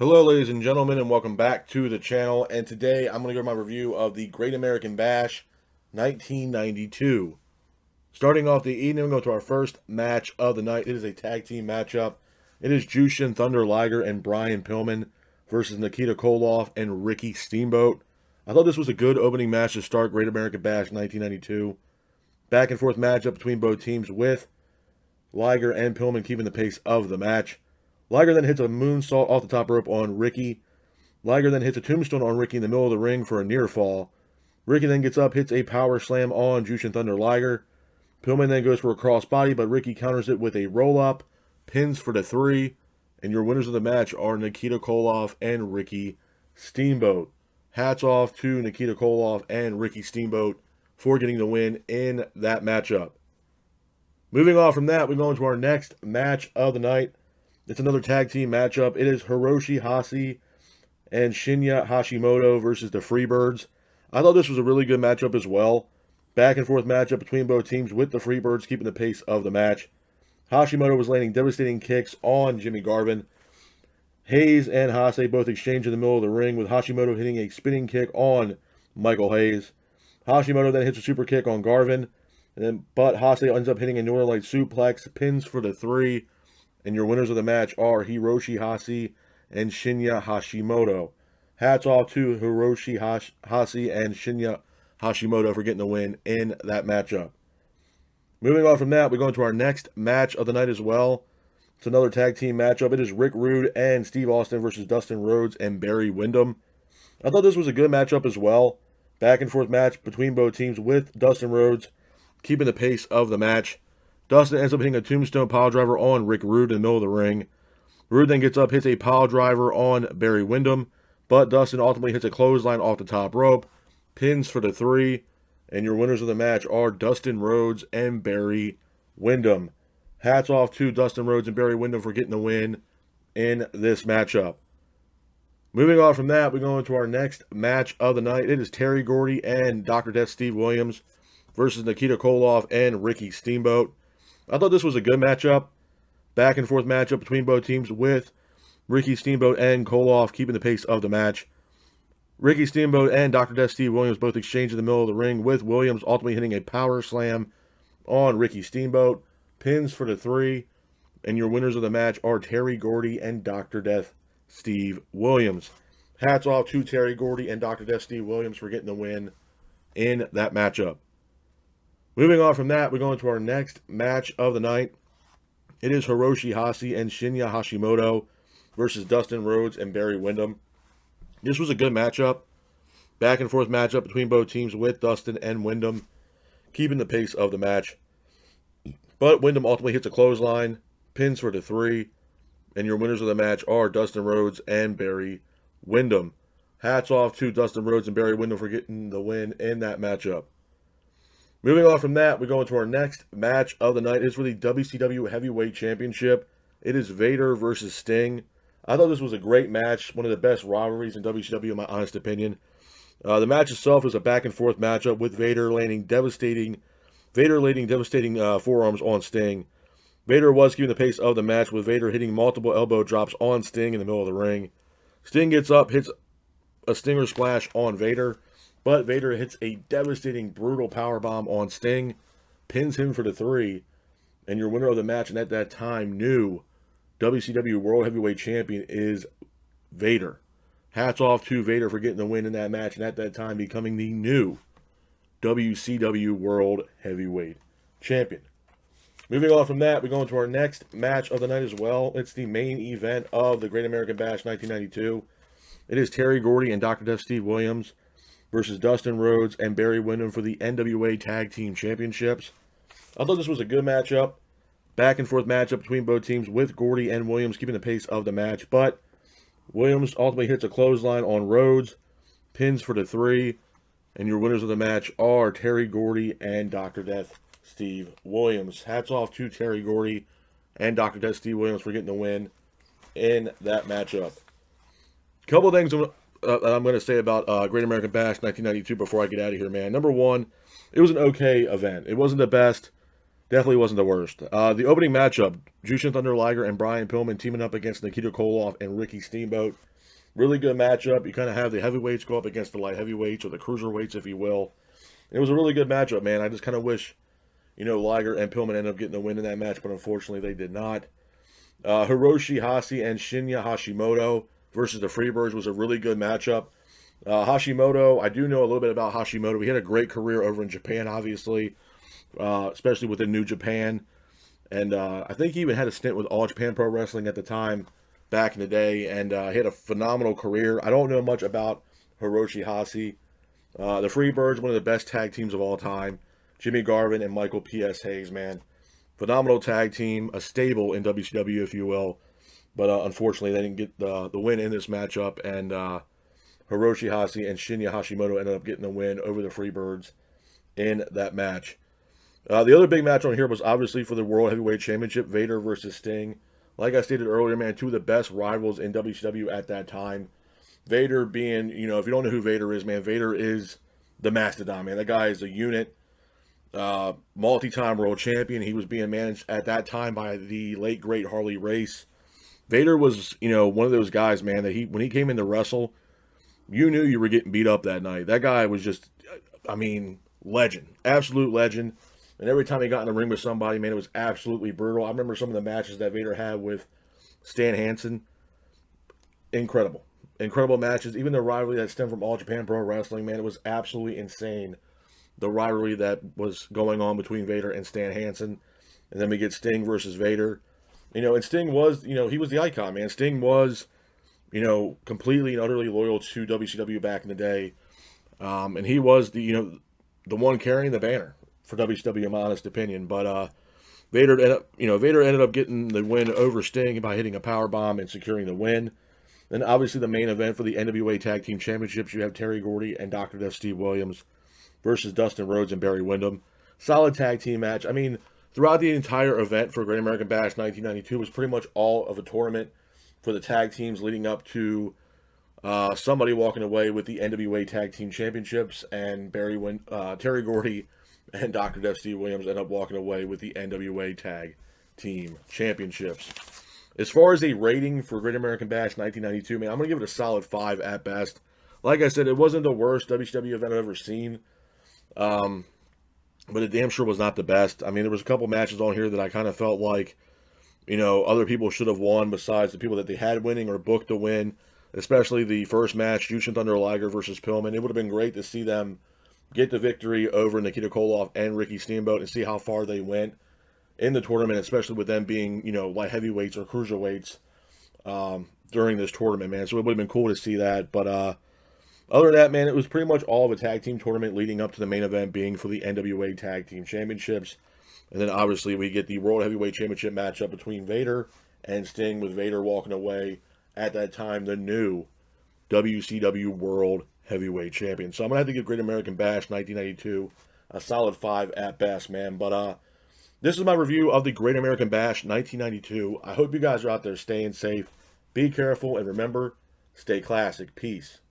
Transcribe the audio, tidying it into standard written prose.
Hello, ladies and gentlemen, and welcome back to the channel. And today I'm going to give my review of the Great American Bash 1992. Starting off the evening, we'll go to our first match of the night. It is a tag team matchup. It is Jushin Thunder Liger and Brian Pillman versus Nikita Koloff and Ricky Steamboat. I thought this was a good opening match to start Great American Bash 1992. Back and forth matchup between both teams with Liger and Pillman keeping the pace of the match. Liger then hits a moonsault off the top rope on Ricky. Liger then hits a tombstone on Ricky in the middle of the ring for a near fall. Ricky then gets up, hits a power slam on Jushin Thunder Liger. Pillman then goes for a crossbody, but Ricky counters it with a roll-up, pins for the 3, and your winners of the match are Nikita Koloff and Ricky Steamboat. Hats off to Nikita Koloff and Ricky Steamboat for getting the win in that matchup. Moving on from that, we go into our next match of the night. It's another tag team matchup. It is Hiroshi Hase and Shinya Hashimoto versus the Freebirds. I thought this was a really good matchup as well. Back and forth matchup between both teams with the Freebirds keeping the pace of the match. Hashimoto was landing devastating kicks on Jimmy Garvin. Hayes and Hase both exchange in the middle of the ring, with Hashimoto hitting a spinning kick on Michael Hayes. Hashimoto then hits a super kick on Garvin, but Hase ends up hitting a Northern Light suplex, pins for the 3. And your winners of the match are Hiroshi Hase and Shinya Hashimoto. Hats off to Hiroshi Hase and Shinya Hashimoto for getting the win in that matchup. Moving on from that, we go into our next match of the night as well. It's another tag team matchup. It is Rick Rude and Steve Austin versus Dustin Rhodes and Barry Windham. I thought this was a good matchup as well. Back and forth match between both teams with Dustin Rhodes keeping the pace of the match. Dustin ends up hitting a tombstone piledriver on Rick Rude in the middle of the ring. Rude then gets up, hits a piledriver on Barry Windham, but Dustin ultimately hits a clothesline off the top rope, pins for the 3, and your winners of the match are Dustin Rhodes and Barry Windham. Hats off to Dustin Rhodes and Barry Windham for getting the win in this matchup. Moving on from that, we go into our next match of the night. It is Terry Gordy and Dr. Death Steve Williams versus Nikita Koloff and Ricky Steamboat. I thought this was a good matchup. Back and forth matchup between both teams with Ricky Steamboat and Koloff keeping the pace of the match. Ricky Steamboat and Dr. Death Steve Williams both exchange in the middle of the ring, with Williams ultimately hitting a power slam on Ricky Steamboat. Pins for the 3. And your winners of the match are Terry Gordy and Dr. Death Steve Williams. Hats off to Terry Gordy and Dr. Death Steve Williams for getting the win in that matchup. Moving on from that, we go into our next match of the night. It is Hiroshi Hase and Shinya Hashimoto versus Dustin Rhodes and Barry Windham. This was a good matchup. Back and forth matchup between both teams with Dustin and Windham keeping the pace of the match. But Windham ultimately hits a clothesline, pins for the 3, and your winners of the match are Dustin Rhodes and Barry Windham. Hats off to Dustin Rhodes and Barry Windham for getting the win in that matchup. Moving on from that, we go into our next match of the night. It's for the WCW Heavyweight Championship. It is Vader versus Sting. I thought this was a great match, one of the best rivalries in WCW, in my honest opinion. The match itself is a back and forth matchup with Vader landing devastating forearms on Sting. Vader was keeping the pace of the match, with Vader hitting multiple elbow drops on Sting in the middle of the ring. Sting gets up, hits a Stinger Splash on Vader, but Vader hits a devastating, brutal powerbomb on Sting, pins him for the 3, and your winner of the match, and at that time, new WCW World Heavyweight Champion is Vader. Hats off to Vader for getting the win in that match, and at that time, becoming the new WCW World Heavyweight Champion. Moving on from that, we go into our next match of the night as well. It's the main event of the Great American Bash 1992. It is Terry Gordy and Dr. Death Steve Williams versus Dustin Rhodes and Barry Windham for the NWA Tag Team Championships. I thought this was a good matchup. Back and forth matchup between both teams with Gordy and Williams keeping the pace of the match, but Williams ultimately hits a clothesline on Rhodes, pins for the 3, and your winners of the match are Terry Gordy and Dr. Death Steve Williams. Hats off to Terry Gordy and Dr. Death Steve Williams for getting the win in that matchup. A couple of things I'm going to say about Great American Bash 1992 before I get out of here, man. Number one, it was an okay event. It wasn't the best. Definitely wasn't the worst. The opening matchup, Jushin Thunder Liger and Brian Pillman teaming up against Nikita Koloff and Ricky Steamboat. Really good matchup. You kind of have the heavyweights go up against the light heavyweights, or the cruiserweights, if you will. It was a really good matchup, man. I just kind of wish, Liger and Pillman ended up getting the win in that match, but unfortunately they did not. Hiroshi Hase and Shinya Hashimoto versus the Freebirds was a really good matchup. Hashimoto, I do know a little bit about Hashimoto. He had a great career over in Japan, obviously, especially within New Japan. And I think he even had a stint with All Japan Pro Wrestling at the time, back in the day, and he had a phenomenal career. I don't know much about Hiroshi Hase. The Freebirds, one of the best tag teams of all time. Jimmy Garvin and Michael P.S. Hayes, man. Phenomenal tag team, a stable in WCW, if you will. But unfortunately, they didn't get the win in this matchup, and Hiroshi Hase and Shinya Hashimoto ended up getting the win over the Freebirds in that match. The other big match on here was obviously for the World Heavyweight Championship, Vader versus Sting. Like I stated earlier, man, two of the best rivals in WCW at that time. Vader being, if you don't know who Vader is, man, Vader is the Mastodon, man. That guy is a unit, multi-time world champion. He was being managed at that time by the late, great Harley Race. Vader was, one of those guys, man, that when he came in to wrestle, you knew you were getting beat up that night. That guy was just, legend. Absolute legend. And every time he got in the ring with somebody, man, it was absolutely brutal. I remember some of the matches that Vader had with Stan Hansen. Incredible. Incredible matches. Even the rivalry that stemmed from All Japan Pro Wrestling, man, it was absolutely insane. The rivalry that was going on between Vader and Stan Hansen. And then we get Sting versus Vader. And Sting was, he was the icon, man. Sting was, completely and utterly loyal to WCW back in the day. And he was the one carrying the banner for WCW, in my honest opinion. But Vader ended up getting the win over Sting by hitting a power bomb and securing the win. Then obviously the main event for the NWA Tag Team Championships, you have Terry Gordy and Dr. Death Steve Williams versus Dustin Rhodes and Barry Windham. Solid tag team match. Throughout the entire event for Great American Bash 1992 was pretty much all of a tournament for the tag teams, leading up to somebody walking away with the NWA Tag Team Championships, and Terry Gordy and Dr. Death Steve Williams end up walking away with the NWA Tag Team Championships. As far as a rating for Great American Bash 1992, man, I'm going to give it a solid 5 at best. Like I said, it wasn't the worst WCW event I've ever seen, but it damn sure was not the best. There was a couple matches on here that I kind of felt like, other people should have won besides the people that they had winning or booked to win, especially the first match, Jushin Thunder Liger versus Pillman. It would have been great to see them get the victory over Nikita Koloff and Ricky Steamboat and see how far they went in the tournament, especially with them being, light heavyweights or cruiserweights during this tournament, man. So it would have been cool to see that. But other than that, man, it was pretty much all of a tag team tournament leading up to the main event being for the NWA Tag Team Championships. And then obviously we get the World Heavyweight Championship matchup between Vader and Sting, with Vader walking away at that time the new WCW World Heavyweight Champion. So I'm going to have to give Great American Bash 1992 a solid 5 at best, man. But this is my review of the Great American Bash 1992. I hope you guys are out there staying safe. Be careful, and remember, stay classic. Peace.